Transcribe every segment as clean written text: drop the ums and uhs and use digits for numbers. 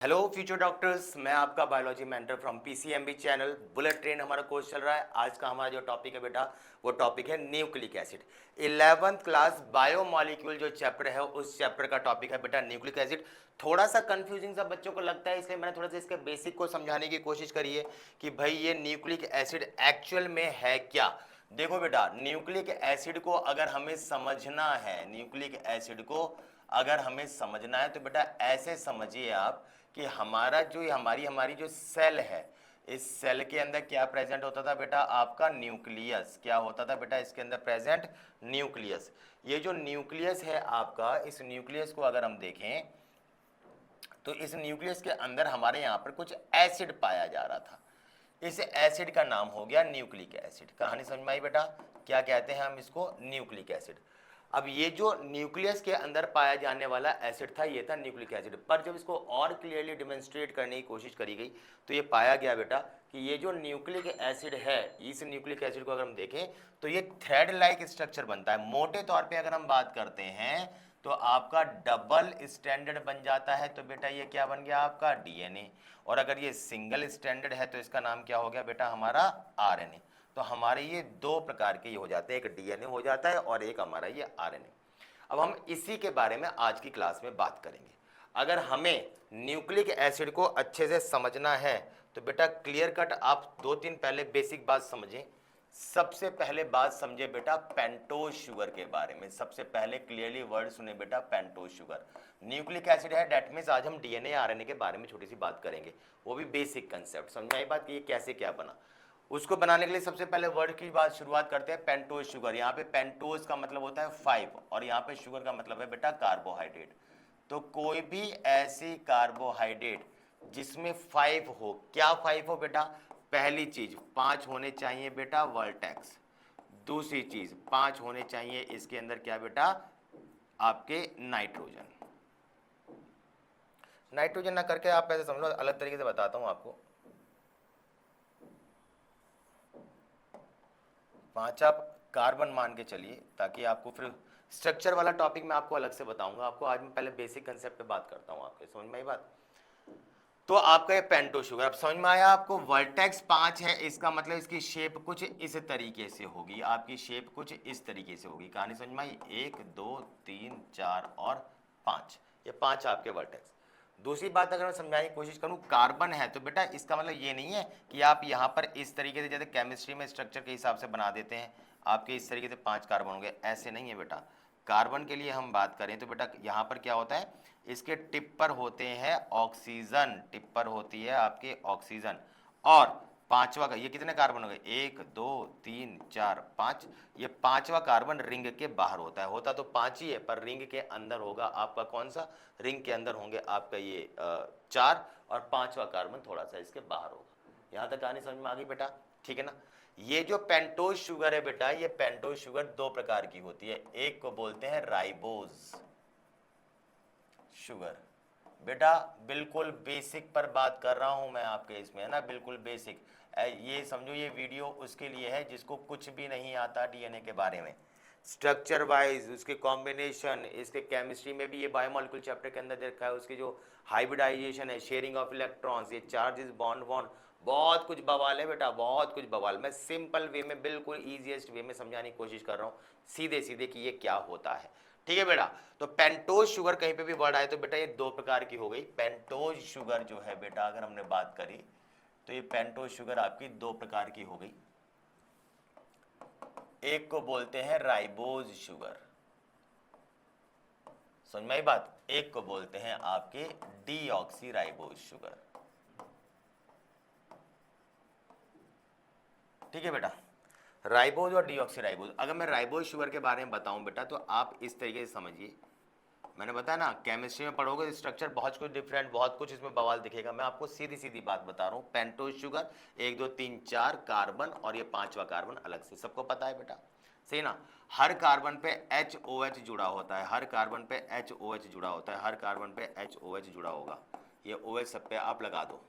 Hello future doctors, मैं आपका biology mentor from PCMB channel. Bullet train हमारा course चल रहा है। आज का हमारा जो टॉपिक है बेटा, वो टॉपिक है nucleic acid. 11th class biomolecule जो चैप्टर है, उस चैप्टर का टॉपिक है बेटा न्यूक्लिक एसिड। थोड़ा सा कंफ्यूजिंग सा बच्चों को लगता है, इसलिए मैंने थोड़ा सा इसके बेसिक को समझाने की कोशिश करी है कि भाई ये न्यूक्लिक एसिड एक्चुअल में है क्या। देखो बेटा, न्यूक्लिक एसिड को अगर हमें समझना है, न्यूक्लिक एसिड को अगर हमें समझना है तो बेटा ऐसे समझिए आप कि हमारा जो हमारी हमारी जो सेल है, इस सेल के अंदर क्या प्रेजेंट होता था बेटा, आपका न्यूक्लियस। क्या होता था बेटा इसके अंदर प्रेजेंट? न्यूक्लियस। ये जो न्यूक्लियस है आपका, इस न्यूक्लियस को अगर हम देखें तो इस न्यूक्लियस के अंदर हमारे यहाँ पर कुछ एसिड पाया जा रहा था। इस एसिड का नाम हो गया न्यूक्लिक एसिड। कहानी समझ में आई बेटा? क्या कहते हैं हम इसको? Nucleic acid. अब ये जो न्यूक्लियस के अंदर पाया जाने वाला एसिड था, ये था न्यूक्लिक एसिड। पर जब इसको और क्लियरली डिमोन्स्ट्रेट करने की कोशिश करी गई तो ये पाया गया बेटा कि ये जो न्यूक्लिक एसिड है, इस न्यूक्लिक एसिड को अगर हम देखें तो ये थ्रेड लाइक स्ट्रक्चर बनता है। मोटे तौर पे अगर हम बात करते हैं तो आपका डबल स्टैंडर्ड बन जाता है, तो बेटा ये क्या बन गया आपका? डीएनए। और अगर ये सिंगल स्टैंडर्ड है तो इसका नाम क्या हो गया बेटा? हमारा आरएनए। तो हमारे ये दो प्रकार के ये हो जाते हैं, एक डीएनए हो जाता है और एक हमारा ये आरएनए। अब हम इसी के बारे में आज की क्लास में बात करेंगे। अगर हमें न्यूक्लिक एसिड को अच्छे से समझना है तो बेटा क्लियर कट आप दो तीन पहले बेसिक बात समझें। सबसे पहले बात समझे बेटा पेंटोज शुगर के बारे में। सबसे पहले क्लियरली वर्ड सुने बेटा, पेंटोज शुगर न्यूक्लिक एसिड है। डेट मीन्स आज हम डीएनए आरएनए के बारे में छोटी सी बात करेंगे, वो भी बेसिक कंसेप्ट। समझ में आई बात कि ये कैसे क्या बना? उसको बनाने के लिए सबसे पहले वर्ड की बात शुरुआत करते हैं, पेंटोज शुगर। यहाँ पे पेंटोज का मतलब होता है 5 और यहाँ पे शुगर का मतलब है बेटा कार्बोहाइड्रेट। तो कोई भी ऐसी कार्बोहाइड्रेट जिसमें 5 हो, क्या 5 हो बेटा? पहली चीज 5 होने चाहिए बेटा वर्टेक्स। दूसरी चीज 5 होने चाहिए इसके अंदर क्या बेटा? आपके नाइट्रोजन। नाइट्रोजन ना करके आप ऐसे समझ लो, अलग तरीके से बताता हूं आपको। 5 आप कार्बन मान के चलिए, ताकि आपको फिर स्ट्रक्चर वाला टॉपिक मैं आपको अलग से बताऊंगा। आपको आज मैं पहले बेसिक कंसेप्ट पे बात करता हूं, आपके समझ में आई बात? तो आपका ये पेंटो शुगर अब समझ में आया आपको। वर्टेक्स 5 है, इसका मतलब इसकी शेप कुछ इस तरीके से होगी। आपकी शेप कुछ इस तरीके से होगी। कहानी समझ में आई? 1 2 3 4 और 5, ये 5 आपके वर्टेक्स। दूसरी बात अगर मैं समझाने की कोशिश करूं, कार्बन है तो बेटा इसका मतलब ये नहीं है कि आप यहाँ पर इस तरीके से, जैसे केमिस्ट्री में स्ट्रक्चर के हिसाब से बना देते हैं, आपके इस तरीके से 5 कार्बन होंगे, ऐसे नहीं है बेटा। कार्बन के लिए हम बात करें तो बेटा यहाँ पर क्या होता है, इसके टिप पर होते हैं ऑक्सीजन। टिप पर होती है आपके ऑक्सीजन। और पांचवा का ये कितने कार्बन हो गए? 1 2 3 4 5। ये पांचवा कार्बन रिंग के बाहर होता है। होता तो 5 ही है, पर रिंग के अंदर होगा आपका कौन सा? रिंग के अंदर होंगे आपका ये 4, और पांचवा कार्बन थोड़ा सा इसके बाहर होगा। यहां तक कहानी समझ में आ गई बेटा? ठीक है ना? ये जो पेंटोज शुगर है बेटा, ये पेंटोज शुगर दो प्रकार की होती है। एक को बोलते हैं राइबोज शुगर। बेटा बिल्कुल बेसिक पर बात कर रहा हूं मैं आपके इसमें, है ना, बिल्कुल बेसिक। ये समझो ये वीडियो उसके लिए है जिसको कुछ भी नहीं आता डीएनए के बारे में, स्ट्रक्चर वाइज, उसके कॉम्बिनेशन, इसके केमिस्ट्री में भी ये बायोमोलिक्यूल चैप्टर के अंदर देखा है, उसकी जो हाइब्रिडाइजेशन है, शेयरिंग ऑफ इलेक्ट्रॉन्स, ये चार्जेस, बॉन्ड बॉन्ड, बहुत कुछ बवाल है बेटा, बहुत कुछ बवाल। मैं सिंपल वे में, बिल्कुल ईजिएस्ट वे में समझाने की कोशिश कर रहा हूँ, सीधे सीधे कि ये क्या होता है। ठीक है बेटा? तो पेंटोज शुगर कहीं पे भी वर्ड आए तो बेटा ये दो प्रकार की हो गई। पेंटोज शुगर जो है बेटा, अगर हमने बात करी तो ये पेंटोज शुगर आपकी दो प्रकार की हो गई। एक को बोलते हैं राइबोज शुगर, समझ में आई बात? एक को बोलते हैं आपके डीऑक्सी राइबोज शुगर। ठीक है बेटा? राइबोज और डीऑक्सी राइबोज। अगर मैं राइबोज शुगर के बारे में बताऊं बेटा तो आप इस तरीके से समझिए। मैंने बताया ना, केमिस्ट्री में पढ़ोगे स्ट्रक्चर बहुत कुछ डिफरेंट, बहुत कुछ इसमें बवाल दिखेगा। मैं आपको सीधी सीधी बात बता रहा हूँ। पेंटोज शुगर 1 2 3 4 कार्बन, और ये पांचवा कार्बन अलग से, सबको पता है बेटा, सही ना? हर कार्बन पे HOH जुड़ा होता है, हर कार्बन पे HOH जुड़ा होता है, हर कार्बन पे HOH जुड़ा होगा। ये OH सब पे आप लगा दो।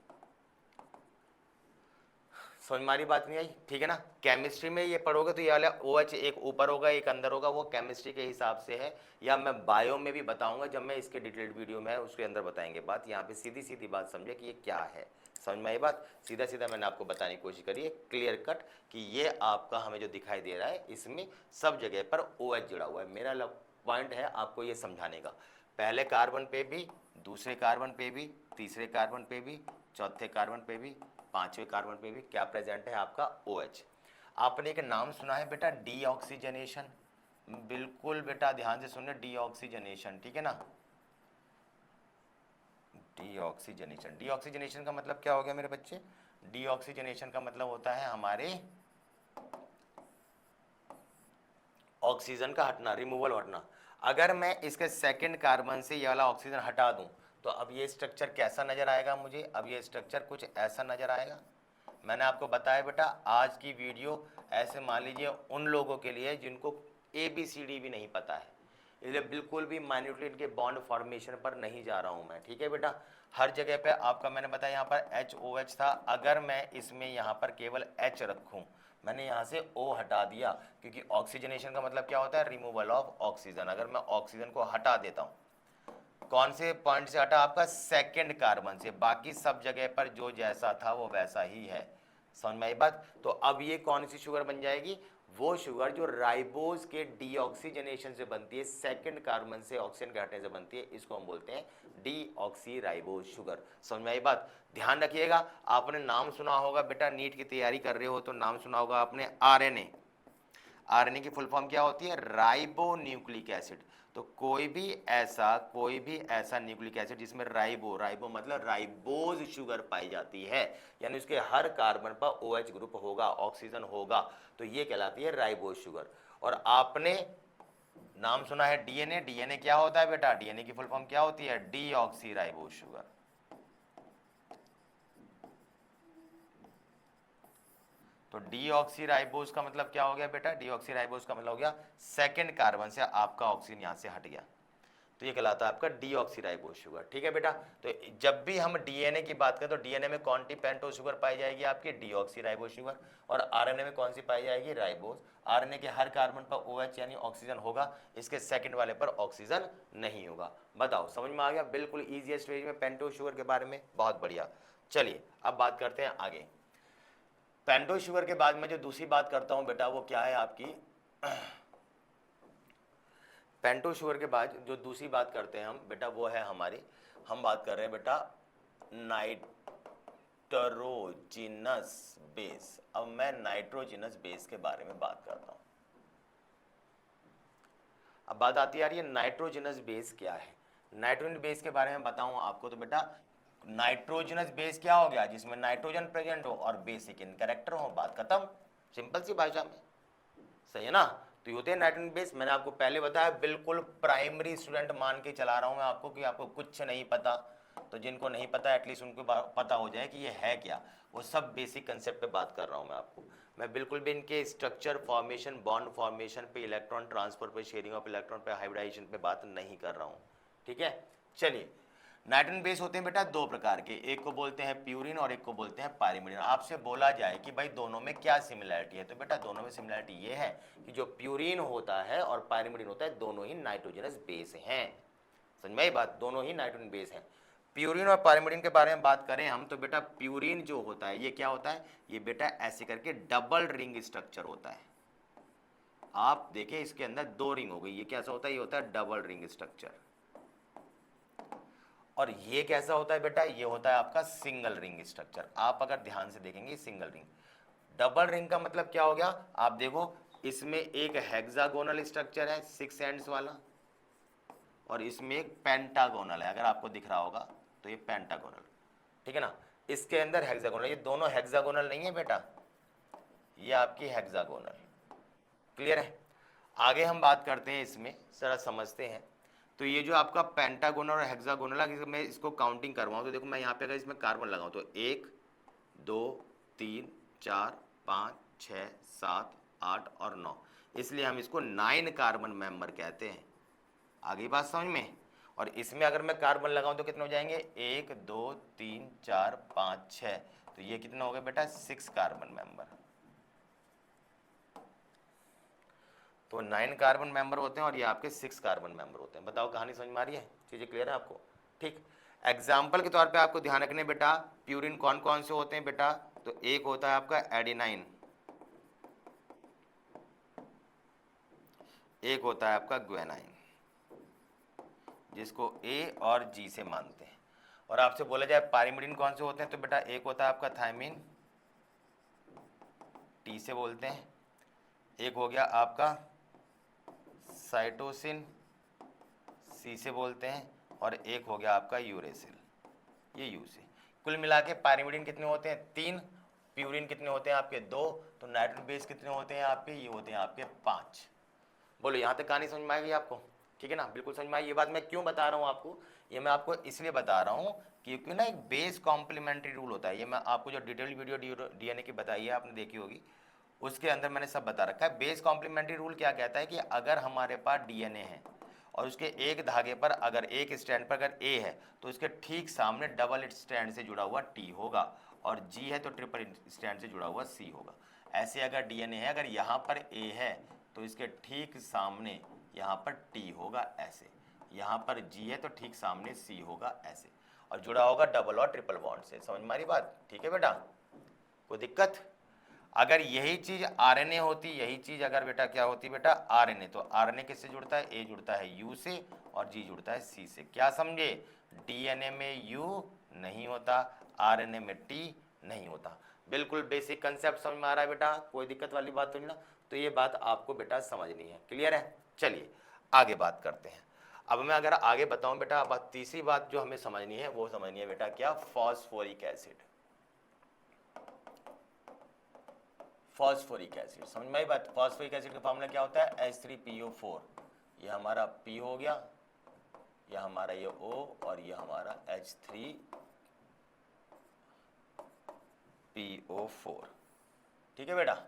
समझ में हमारी बात नहीं आई, ठीक है ना। केमिस्ट्री में ये पढ़ोगे तो ये वाला OH एक ऊपर होगा एक अंदर होगा, वो केमिस्ट्री के हिसाब से है, या मैं बायो में भी बताऊंगा जब मैं इसके डिटेल्ड वीडियो में उसके अंदर बताएंगे बात। यहाँ पे सीधी सीधी बात समझे कि ये क्या है, समझ में आई बात। सीधा सीधा मैंने आपको बताने की कोशिश करी है क्लियर कट कि ये आपका हमें जो दिखाई दे रहा है इसमें सब जगह पर OH जुड़ा हुआ है। मेरा पॉइंट है आपको ये समझाने का, पहले कार्बन पे भी, दूसरे कार्बन पे भी, तीसरे कार्बन पे भी, चौथे कार्बन पे भी, पांचवें कार्बन पे भी क्या प्रेजेंट है आपका OH। आपने एक नाम सुना है बेटा डीऑक्सीजनेशन, बिल्कुल बेटा ध्यान से सुनना, डीऑक्सीजनेशन, ठीक है ना। डीऑक्सीजनेशन, डीऑक्सीजनेशन का मतलब क्या हो गया मेरे बच्चे, डीऑक्सीजनेशन का मतलब होता है हमारे ऑक्सीजन का हटना, रिमूवल हटना। अगर मैं इसके सेकंड कार्बन से ये वाला ऑक्सीजन हटा दूं तो अब ये स्ट्रक्चर कैसा नजर आएगा मुझे, अब ये स्ट्रक्चर कुछ ऐसा नजर आएगा। मैंने आपको बताया बेटा आज की वीडियो ऐसे मान लीजिए उन लोगों के लिए जिनको ABCD भी नहीं पता है, इसलिए बिल्कुल भी माइन्यूक्लियेट के बॉन्ड फॉर्मेशन पर नहीं जा रहा हूं मैं, ठीक है बेटा। हर जगह पे आपका मैंने बताया यहाँ पर HOH था, अगर मैं इसमें यहाँ पर केवल H रखूं, मैंने यहाँ से O हटा दिया, क्योंकि ऑक्सीजनेशन का मतलब क्या होता है, रिमूवल ऑफ ऑक्सीजन। अगर मैं ऑक्सीजन को हटा देता हूँ, कौन से पॉइंट से हटा, आपका सेकंड कार्बन से, बाकी सब जगह पर जो जैसा था वो वैसा ही है, समझ में आई बात। तो अब ये कौन सी शुगर बन जाएगी, वो शुगर जो राइबोज के डीऑक्सीजनेशन से बनती है, सेकंड कार्बन से ऑक्सीजन के हटने से बनती है, इसको हम बोलते हैं डीऑक्सी राइबोज शुगर। समझ में आई बात। ध्यान रखिएगा, आपने नाम सुना होगा बेटा, नीट की तैयारी कर रहे हो तो नाम सुना होगा आपने RNA। RNA की फुल फॉर्म क्या होती है, राइबो न्यूक्लिक एसिड। तो कोई भी ऐसा न्यूक्लिक एसिड जिसमें राइबो मतलब राइबोज शुगर पाई जाती है, यानी उसके हर कार्बन पर OH ग्रुप होगा, ऑक्सीजन होगा, तो ये कहलाती है राइबोज शुगर। और आपने नाम सुना है DNA, DNA क्या होता है बेटा, DNA की फुल फॉर्म क्या होती है, डीऑक्सी राइबोज शुगर। तो डीऑक्सीराइबोज का मतलब क्या हो गया बेटा, डीऑक्सीराइबोज का मतलब हो गया सेकंड कार्बन से आपका ऑक्सीजन यहां से हट गया, तो ये कहलाता है आपका डीऑक्सीराइबोज शुगर, ठीक है बेटा। तो जब भी हम DNA की बात करें तो DNA में कौन सी पेंटोज शुगर पाई जाएगी आपकी, डीऑक्सीराइबोज शुगर। और RNA में कौन सी पाई जाएगी, राइबोज। RNA के हर कार्बन पर OH यानी ऑक्सीजन होगा, इसके सेकंड वाले पर ऑक्सीजन नहीं होगा। बताओ समझ में आ गया, बिल्कुल ईजीएस्ट वे में पेंटोज शुगर के बारे में, बहुत बढ़िया। चलिए अब बात करते हैं आगे। पेंटोज शुगर के बाद में जो दूसरी बात करता हूं बेटा वो क्या है आपकी, पेंटोज शुगर के बाद जो दूसरी बात करते हैं हम बेटा वो है हमारी, हम बात कर रहे हैं बेटा नाइट्रोजिनस बेस। अब मैं नाइट्रोजिनस बेस के बारे में बात करता हूं। अब बात आती है यार ये नाइट्रोजिनस बेस क्या है। नाइट्रोजन बेस के बारे में बताऊं आपको तो बेटा नाइट्रोजनस बेस क्या हो गया, जिसमें नाइट्रोजन प्रेजेंट हो और बेसिक इन कैरेक्टर हो, बात खत्म, सिंपल सी भाषा में, सही है ना। तो ये होते हैं नाइट्रोजन बेस। मैंने आपको पहले बताया बिल्कुल प्राइमरी स्टूडेंट मान के चला रहा हूं मैं आपको कि आपको कुछ नहीं पता, तो जिनको नहीं पता एटलीस्ट उनको पता हो जाए कि ये है क्या, वो सब बेसिक कंसेप्ट पे बात कर रहा हूं मैं आपको। मैं बिल्कुल भी इनके स्ट्रक्चर फॉर्मेशन, बॉन्ड फॉर्मेशन पे, इलेक्ट्रॉन ट्रांसफर पे, शेयरिंग ऑफ इलेक्ट्रॉन पे, हाइब्रिडाइजेशन पे बात नहीं कर रहा हूं, ठीक है। चलिए नाइट्रोजन बेस होते हैं बेटा दो प्रकार के, एक को बोलते हैं प्यूरिन और एक को बोलते हैं पाइरिमिडिन। आपसे बोला जाए कि भाई दोनों में क्या सिमिलरिटी है, तो बेटा दोनों में सिमिलरिटी ये है कि जो प्यूरिन होता है और पाइरिमिडिन होता है दोनों ही नाइट्रोजनस बेस हैं। समझ में आई बात, दोनों ही नाइट्रोजन बेस हैं। प्यूरिन और पाइरिमिडिन के बारे में बात करें हम तो बेटा प्यूरिन जो होता है ये क्या होता है, ये बेटा ऐसे करके डबल रिंग स्ट्रक्चर होता है। आप देखें इसके अंदर दो रिंग हो गई, ये कैसा होता है, ये होता है डबल रिंग स्ट्रक्चर। और ये कैसा होता है बेटा, ये होता है आपका सिंगल रिंग स्ट्रक्चर। आप अगर ध्यान से देखेंगे सिंगल रिंग, डबल रिंग का मतलब क्या हो गया, आप देखो इसमें एक हेक्सागोनल स्ट्रक्चर है 6 एंड्स वाला, और इसमें एक पेंटागोनल है, अगर आपको दिख रहा होगा तो ये पेंटागोनल, ठीक है ना। इसके अंदर हेक्सागोनल, ये दोनों हेक्सागोनल नहीं है बेटा, ये आपकी हेक्सागोनल, क्लियर है। आगे हम बात करते हैं इसमें, जरा समझते हैं। तो ये जो आपका पेंटागोनल और हेक्सागोनल है, मैं इसको काउंटिंग करवाऊं तो देखो मैं यहाँ पे अगर इसमें कार्बन लगाऊं तो 1 2 3 4 5 6 7 8 और 9, इसलिए हम इसको 9 कार्बन मेंबर कहते हैं। आगे बात समझ में। और इसमें अगर मैं कार्बन लगाऊं तो कितने हो जाएंगे, 1 2 3 4 5 6, तो ये कितना हो गया बेटा 6 कार्बन मेंबर। तो 9 कार्बन मेंबर होते हैं और ये आपके 6 कार्बन मेंबर होते हैं। बताओ कहानी समझ में आ रही है, चीजें क्लियर है आपको? ठीक। एग्जाम्पल के तौर पे आपको ध्यान रखने बेटा, प्यूरिन कौन कौन से होते हैं बेटा, तो एक होता है आपका एडेनाइन, एक होता है आपका ग्वेनाइन, जिसको ए और जी से मानते हैं। और आपसे बोला जाए पाइरिमिडिन कौन से होते हैं, तो बेटा एक होता है आपका थायमिन, टी से बोलते हैं, एक हो गया आपका साइटोसिन, सी से बोलते हैं, और एक हो गया आपका यूरेसिल, ये यू से। कुल मिला के पाइरिमिडिन कितने होते हैं 3, प्यूरिन कितने होते हैं आपके 2, तो नाइट्रोजन बेस कितने होते हैं आपके, ये होते हैं आपके 5। बोलो यहाँ तक कहानी समझ में आएगी आपको? ठीक है ना, बिल्कुल समझ में आई। ये बात मैं क्यों बता रहा हूँ आपको, ये मैं आपको इसलिए बता रहा हूँ क्योंकि ना एक बेस कॉम्प्लीमेंट्री रूल होता है। ये मैं आपको जो डिटेल वीडियो डीएनए की बताई है आपने देखी होगी, उसके अंदर मैंने सब बता रखा है। बेस कॉम्प्लीमेंट्री रूल क्या कहता है कि अगर हमारे पास डीएनए है और उसके एक धागे पर अगर एक स्ट्रैंड पर अगर ए है, तो उसके ठीक सामने डबल स्ट्रैंड से जुड़ा हुआ टी होगा, और जी है तो ट्रिपल स्ट्रैंड से जुड़ा हुआ सी होगा। ऐसे अगर डीएनए है, अगर यहाँ पर ए है तो इसके ठीक सामने यहाँ पर टी होगा ऐसे, यहाँ पर जी है तो ठीक सामने सी होगा ऐसे, और जुड़ा होगा डबल और ट्रिपल बॉन्ड से। समझ में आ रही बात? ठीक है बेटा, कोई दिक्कत? अगर यही चीज आरएनए होती, यही चीज अगर बेटा क्या होती बेटा आरएनए, तो आरएनए किससे जुड़ता है, ए जुड़ता है यू से और जी जुड़ता है सी से। क्या समझे? डीएनए में यू नहीं होता, आरएनए में टी नहीं होता। बिल्कुल बेसिक कंसेप्ट समझ में आ रहा है बेटा, कोई दिक्कत वाली बात तो नहीं ना? तो ये बात आपको बेटा समझनी है, क्लियर है? चलिए आगे बात करते हैं। अब मैं अगर आगे बताऊं बेटा, अब तीसरी बात जो हमें समझनी है वो समझनी है बेटा क्या, फॉस्फोरिक एसिड। फॉस्फोरिक एसिड समझ में आई बात? फॉस्फोरिक एसिड का फॉर्मूला क्या होता है, H3PO4। ये हमारा P हो गया, ये हमारा ये O, और ये हमारा H3PO4। ठीक है बेटा,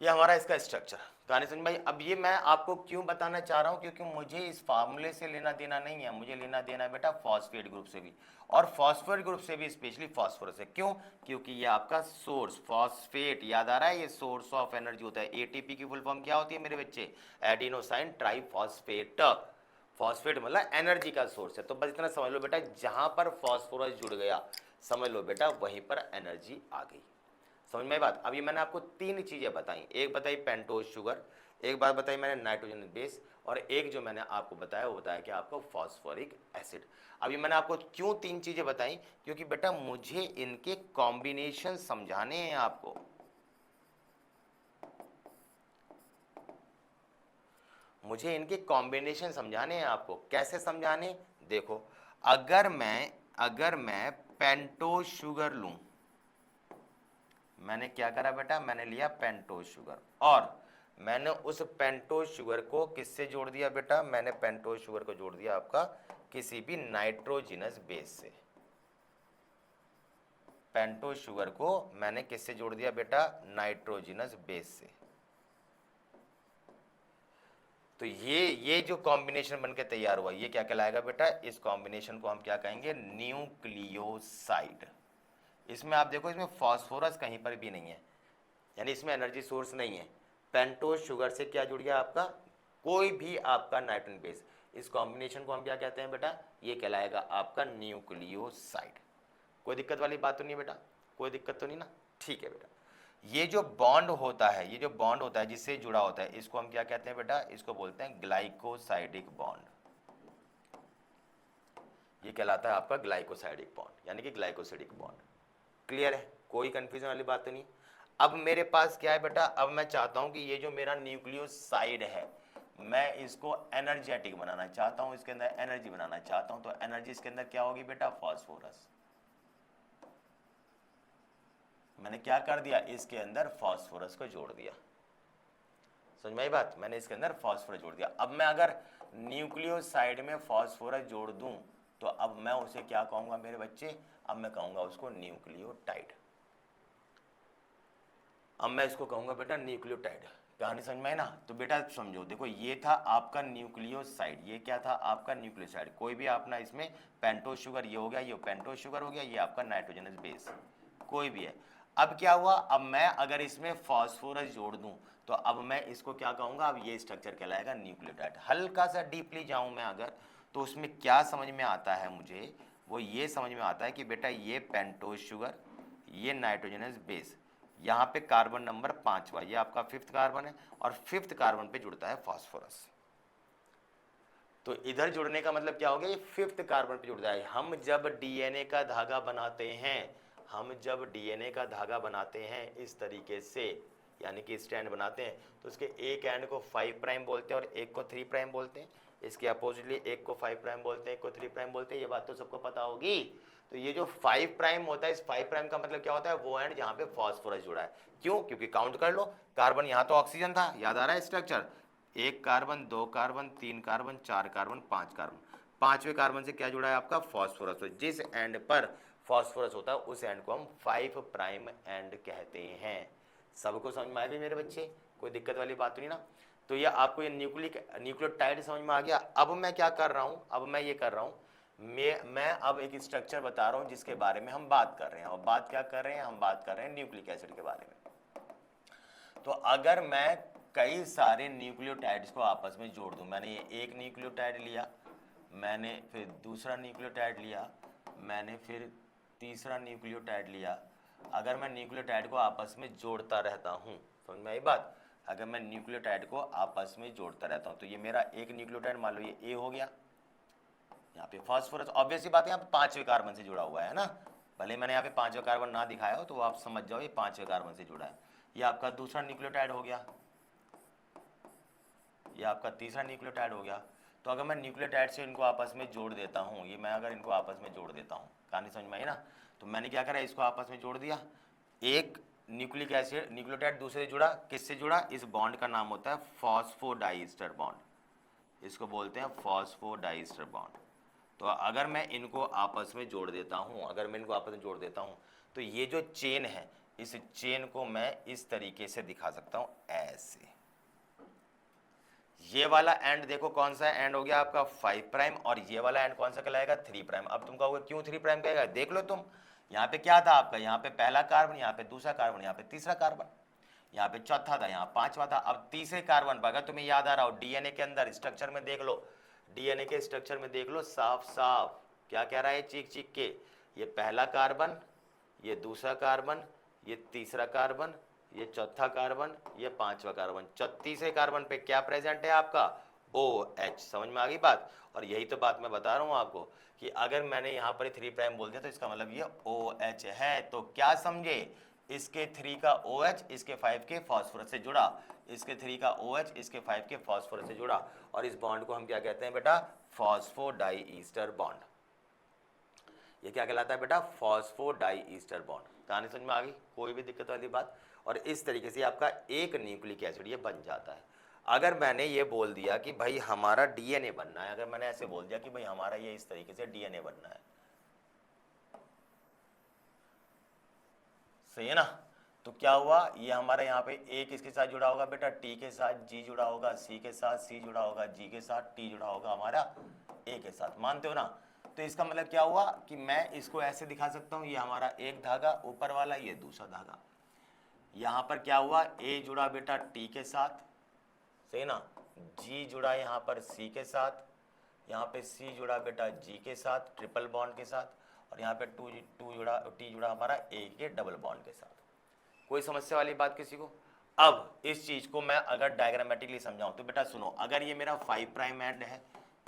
ये हमारा इसका स्ट्रक्चर। कहानी समझ में आई? अब ये मैं आपको क्यों बताना चाह रहा हूं, क्योंकि मुझे इस फार्मूले से लेना देना नहीं है, मुझे लेना देना है बेटा फॉस्फेट ग्रुप से भी, और फॉस्फेट ग्रुप से भी स्पेशली फॉस्फोरस है। क्यों? क्योंकि ये आपका सोर्स, फॉस्फेट याद आ रहा है, ये सोर्स ऑफ एनर्जी होता है। एटीपी की फुल फॉर्म क्या होती है मेरे बच्चे, एडिनोसाइन ट्राइफॉस्फेट। फॉस्फेट मतलब एनर्जी का सोर्स है। तो बस इतना समझ लो बेटा, जहां पर फॉस्फोरस जुड़ गया समझ लो बेटा वहीं पर एनर्जी आ गई। समझ में बात? अभी मैंने आपको 3 चीजें बताई, एक बताई पेंटोज शुगर, एक बात बताई मैंने नाइट्रोजन बेस, और एक जो मैंने आपको बताया वो बताया कि आपको फॉस्फोरिक एसिड। अभी मैंने आपको क्यों 3 चीजें बताई, क्योंकि बेटा मुझे इनके कॉम्बिनेशन समझाने हैं आपको। मुझे इनके कॉम्बिनेशन समझाने हैं आपको। कैसे समझाने? देखो, अगर मैं पेंटोज शुगर लूं, मैंने क्या करा बेटा, मैंने लिया पेंटोज शुगर, और मैंने उस पेंटोज शुगर को किससे जोड़ दिया बेटा, मैंने पेंटोज शुगर को जोड़ दिया आपका किसी भी नाइट्रोजिनस बेस से। पेंटोज शुगर को मैंने किससे जोड़ दिया बेटा, नाइट्रोजिनस बेस से। तो ये जो कॉम्बिनेशन बनके तैयार हुआ, ये क्या कहलाएगा बेटा, इस कॉम्बिनेशन को हम क्या कहेंगे, न्यूक्लियोसाइड। इसमें आप देखो, इसमें फास्फोरस कहीं पर भी नहीं है, यानी इसमें एनर्जी सोर्स नहीं है। पेंटोज शुगर से क्या जुड़ गया आपका, कोई भी आपका नाइट्रोजन बेस। इस कॉम्बिनेशन को हम क्या कहते हैं बेटा, ये कहलाएगा आपका न्यूक्लियोसाइड। कोई दिक्कत वाली बात तो नहीं है बेटा, कोई दिक्कत तो नहीं ना? ठीक है बेटा, ये जो बॉन्ड होता है, ये जो बॉन्ड होता है जिससे जुड़ा होता है, इसको हम क्या कहते हैं बेटा, इसको बोलते हैं ग्लाइकोसाइडिक बॉन्ड। ये कहलाता है आपका ग्लाइकोसाइडिक बॉन्ड, यानी कि ग्लाइकोसाइडिक बॉन्ड। क्लियर है? कोई कंफ्यूजन वाली बात तो नहीं? अब मेरे पास क्या है बेटा, अब मैं चाहता हूं कि ये जो मेरा न्यूक्लियोसाइड है, मैं इसको एनर्जेटिक बनाना चाहता हूं, इसके अंदर एनर्जी बनाना चाहता हूं। तो एनर्जी इसके अंदर क्या होगी बेटा, फास्फोरस। मैंने क्या कर दिया, इसके अंदर फास्फोरस को जोड़ दिया। समझ में आई बात? मैंने इसके अंदर फास्फोरस जोड़ दिया। अब मैं अगर न्यूक्लियोसाइड में फास्फोरस जोड़ दूं, तो अब मैं उसे क्या कहूंगा मेरे बच्चे, अब मैं कहूंगा उसको न्यूक्लियोटाइड। अब मैं इसको कहूंगा बेटा न्यूक्लियोटाइड। कहानी समझ में आई ना। तो बेटा समझो, देखो ये था आपका न्यूक्लियोसाइड, ये क्या था आपका न्यूक्लियोसाइड। कोई भी अपना इसमें पेंटोज शुगर, ये हो गया, ये पेंटोज शुगर हो गया, ये आपका नाइट्रोजनस बेस कोई भी है। अब क्या हुआ, अब मैं अगर इसमें फास्फोरस जोड़ दूं तो अब मैं इसको क्या कहूंगा, अब ये स्ट्रक्चर कहलाएगा न्यूक्लियोटाइड। हल्का सा डीपली जाऊं मैं अगर, तो उसमें क्या समझ में आता है मुझे, वो ये समझ में आता है कि बेटा ये पेंटोज शुगर, ये नाइट्रोजनस बेस, यहाँ पे कार्बन नंबर 5वां, ये आपका 5th कार्बन है, और 5th कार्बन पे जुड़ता है फास्फोरस। तो इधर जुड़ने का मतलब क्या हो गया, ये 5th कार्बन पे जुड़ता है। हम जब डीएनए का धागा बनाते हैं, हम जब डीएनए का धागा बनाते हैं इस तरीके से, यानी कि स्ट्रैंड बनाते हैं, तो उसके एक एंड को 5 प्राइम बोलते हैं और एक को 3 प्राइम बोलते हैं। इसके अपोजिटली एक को 5 प्राइम बोलते हैं, एक को 3 प्राइम बोलते हैं। ये बात तो सबको पता होगी। तो ये जो 5 प्राइम होता है, इस 5 प्राइम का मतलब क्या होता है, वो एंड जहाँ पे फास्फोरस जुड़ा है। क्यों, क्योंकि काउंट कर लो, कार्बन यहाँ तो ऑक्सीजन था, याद आ रहा है structure, 1 carbon, 2 carbon, 3 carbon, 4 carbon, 5 carbon. 5वें कार्बन से क्या जुड़ा है आपका, फास्फोरस। तो जिस एंड पर फास्फोरस होता है उस एंड को हम 5 प्राइम एंड कहते हैं। सबको समझ में आए भी मेरे बच्चे, कोई दिक्कत वाली बात तो नहीं ना। तो ये आपको ये न्यूक्लियोटाइड समझ में आ गया। अब मैं क्या कर रहा हूँ, अब मैं ये कर रहा हूँ, मैं अब एक स्ट्रक्चर बता रहा हूँ जिसके बारे में हम बात कर रहे हैं। और बात क्या कर रहे हैं, हम बात कर रहे हैं न्यूक्लिक एसिड के बारे में। तो अगर मैं कई सारे न्यूक्लियोटाइड्स को आपस में जोड़ दूं, मैंने ये एक न्यूक्लियोटाइड लिया, मैंने फिर दूसरा न्यूक्लियोटाइड लिया, मैंने फिर तीसरा न्यूक्लियोटाइड लिया, अगर मैं न्यूक्लियोटाइड को आपस में जोड़ता रहता हूँ, समझ में आई बात, अगर मैं न्यूक्लियोटाइड को आपस में जोड़ता रहता हूँ, तो ये मेरा एक न्यूक्लियोटाइड मान लो ये ए हो गया, यहाँ पे फास्फोरस, ऑब्वियस सी बात है यहाँ पे 5वें कार्बन से जुड़ा हुआ है ना। भले मैंने यहाँ पे 5वां कार्बन ना दिखाया हो तो आप समझ जाओ ये 5वें कार्बन से जुड़ा है। ये आपका दूसरा न्यूक्लियोटाइड हो गया, ये आपका तीसरा न्यूक्लियोटाइड हो गया। तो अगर मैं न्यूक्लियोटाइड से इनको आपस में जोड़ देता हूँ, ये मैं अगर इनको आपस में जोड़ देता हूँ, कहानी समझ में आई ना। तो मैंने क्या करा, इसको आपस में जोड़ दिया, एक न्यूक्लिक एसिड न्यूक्लियोटाइड दूसरे से जुड़ा, किससे जुड़ा, इस बॉन्ड का नाम होता है फॉस्फोडाइस्टर बॉन्ड, इसको बोलते हैं फॉस्फोडाइस्टर बॉन्ड। तो अगर मैं इनको आपस में जोड़ देता हूँ, अगर मैं इनको आपस में जोड़ देता हूँ, तो ये जो चेन है, इस चेन को मैं इस तरीके से दिखा सकता हूँ, ऐसे। ये वाला एंड देखो कौन सा एंड हो गया आपका 5 प्राइम, और ये वाला एंड कौन सा कहलाएगा 3 प्राइम। अब तुम कहोगे क्यों 3 प्राइम कहेगा, देख लो तुम, यहाँ पे क्या था आपका, यहाँ पे पहला कार्बन, यहाँ पे दूसरा कार्बन, यहाँ पे तीसरा कार्बन, यहाँ पे चौथा था, यहाँ 5वां था। अब तीसरे कार्बन पर अगर तुम्हें याद आ रहा हो, डीएनए के अंदर स्ट्रक्चर में देख लो, डीएनए के स्ट्रक्चर में देख लो, साफ साफ क्या कह रहा है चीख चीख के, ये पहला कार्बन, ये दूसरा कार्बन, ये तीसरा कार्बन, ये चौथा कार्बन, ये 5वां कार्बन, 34वें कार्बन पे क्या प्रेजेंट है आपका, OH। समझ में आ गई बात। और यही तो बात मैं बता रहा हूँ आपको कि अगर मैंने यहाँ पर 3 प्राइम बोल दिया तो इसका मतलब ये OH है। तो क्या समझे, इसके 3 का OH इसके 5 के फास्फोरस से जुड़ा, इसके 3 का OH इसके 5 के फास्फोरस से जुड़ा, और इस बॉन्ड को हम क्या कहते हैं बेटा, फॉस्फोडाइईस्टर बॉन्ड। ये क्या कहलाता है बेटा, फॉस्फोडाइईस्टर बॉन्ड। कहानी समझ में आ गई, कोई भी दिक्कत वाली बात। और इस तरीके से आपका एक न्यूक्लिक एसिड ये बन जाता है। अगर मैंने ये बोल दिया कि भाई हमारा डीएनए बनना है, अगर मैंने ऐसे बोल दिया कि भाई हमारा ये इस तरीके से डीएनए बनना है, सही है ना। तो क्या हुआ, ये हमारा यहाँ पे ए किसके साथ जुड़ा होगा बेटा, टी के साथ, जी जुड़ा होगा, सी के साथ, सी जुड़ा होगा, जी के साथ, टी जुड़ा होगा हमारा ए के साथ, मानते हो ना। तो इसका मतलब क्या हुआ कि मैं इसको ऐसे दिखा सकता हूँ, ये हमारा एक धागा ऊपर वाला, ये दूसरा धागा। यहाँ पर क्या हुआ, ए जुड़ा बेटा टी के साथ, सही ना, जी जुड़ा यहाँ पर सी के साथ, यहाँ पे सी जुड़ा बेटा जी के साथ ट्रिपल बॉन्ड के साथ, और यहाँ पे टी जुड़ा हमारा ए के डबल बॉन्ड के साथ। कोई समस्या वाली बात किसी को। अब इस चीज को मैं अगर डायग्रामेटिकली समझाऊं तो बेटा सुनो, अगर ये मेरा 5 प्राइम एंड है,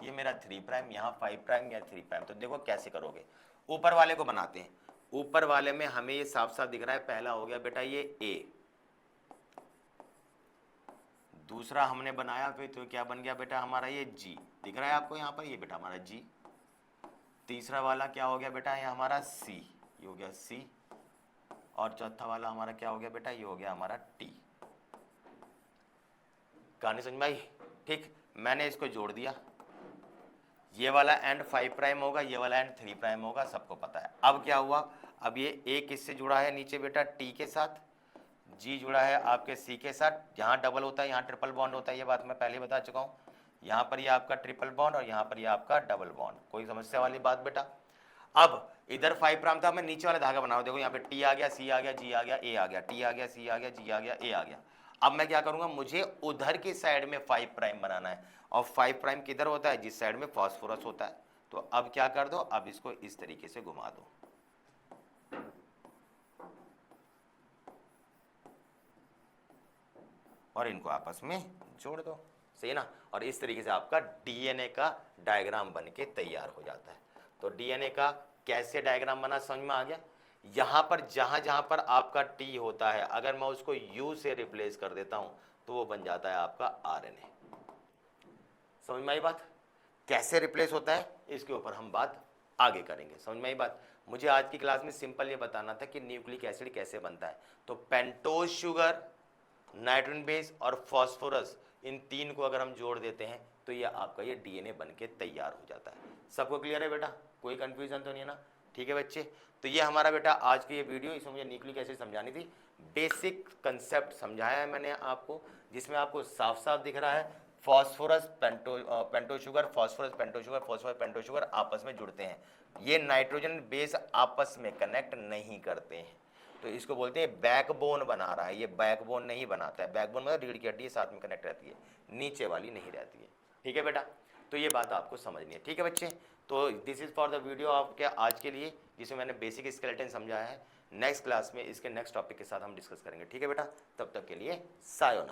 ये मेरा 3 प्राइम, यहाँ 5 प्राइम या 3 प्राइम, तो देखो कैसे करोगे। ऊपर वाले को बनाते हैं, ऊपर वाले में हमें ये साफ साफ दिख रहा है, पहला हो गया बेटा ये ए, दूसरा हमने बनाया फिर तो क्या बन गया बेटा हमारा ये जी, दिख रहा है आपको यहाँ पर, ये बेटा हमारा जी। तीसरा वाला क्या हो गया बेटा, ये हमारा सी, ये हो गया सी। और चौथा वाला हमारा क्या हो गया बेटा, ये हो गया हमारा टी। कहानी समझ में आई, ठीक। मैंने इसको जोड़ दिया, ये वाला एंड 5 प्राइम होगा, ये वाला एंड 3 प्राइम होगा, सबको पता है। अब क्या हुआ, अब ये ए किससे जुड़ा है नीचे बेटा, टी के साथ, G जुड़ा है आपके C के साथ, यहाँ डबल होता है, यहाँ ट्रिपल बॉन्ड होता है, ये बात मैं पहले ही बता चुका हूँ। यहाँ पर ये आपका ट्रिपल बॉन्ड और यहाँ पर ये आपका डबल बॉन्ड, कोई समस्या वाली बात बेटा। अब इधर 5 प्राइम था, मैं नीचे वाला धागा बनाऊं, देखो यहाँ पे T आ गया, C आ गया, G आ गया, A आ गया, T आ गया, C आ गया, G आ गया, A आ गया। अब मैं क्या करूंगा, मुझे उधर की साइड में 5 प्राइम बनाना है, और 5 प्राइम किधर होता है, जिस साइड में फास्फोरस होता है। तो अब क्या कर दो, अब इसको इस तरीके से घुमा दो, और इनको आपस में जोड़ दो, सही है ना। और इस तरीके से आपका डीएनए का डायग्राम बन के तैयार हो जाता है। तो डीएनए का कैसे डायग्राम बना समझ में आ गया। यहां पर जहां जहां पर आपका टी होता है, अगर मैं उसको यू से रिप्लेस कर देता हूं तो वो बन जाता है आपका आरएनए। समझ में आई बात, कैसे रिप्लेस होता है इसके ऊपर हम बात आगे करेंगे। समझ में आई बात। मुझे आज की क्लास में सिंपल ये बताना था कि न्यूक्लिक एसिड कैसे बनता है। तो पेंटोज शुगर, नाइट्रोजन बेस और फास्फोरस, इन तीन को अगर हम जोड़ देते हैं तो ये आपका ये डीएनए बन के तैयार हो जाता है। सबको क्लियर है बेटा, कोई कंफ्यूजन तो नहीं है ना। ठीक है बच्चे, तो ये हमारा बेटा आज की ये वीडियो, इसमें मुझे न्यूक्लिक एसिड समझानी थी, बेसिक कंसेप्ट समझाया है मैंने आपको, जिसमें आपको साफ साफ दिख रहा है phosphorus pento sugar, phosphorus pento sugar, phosphorus pento sugar आपस में जुड़ते हैं, ये नाइट्रोजन बेस आपस में कनेक्ट नहीं करते हैं, तो इसको बोलते हैं बैकबोन बना रहा है। ये बैकबोन नहीं बनाता है, बैकबोन मतलब रीढ़ की हड्डी साथ में कनेक्ट रहती है, नीचे वाली नहीं रहती है। ठीक है बेटा, तो ये बात आपको समझनी है। ठीक है बच्चे, तो this is for the video आपके आज के लिए, जिसमें मैंने बेसिक स्केलेटन समझाया है। नेक्स्ट क्लास में इसके नेक्स्ट टॉपिक के साथ हम डिस्कस करेंगे। ठीक है बेटा, तब तक के लिए सायोनारा।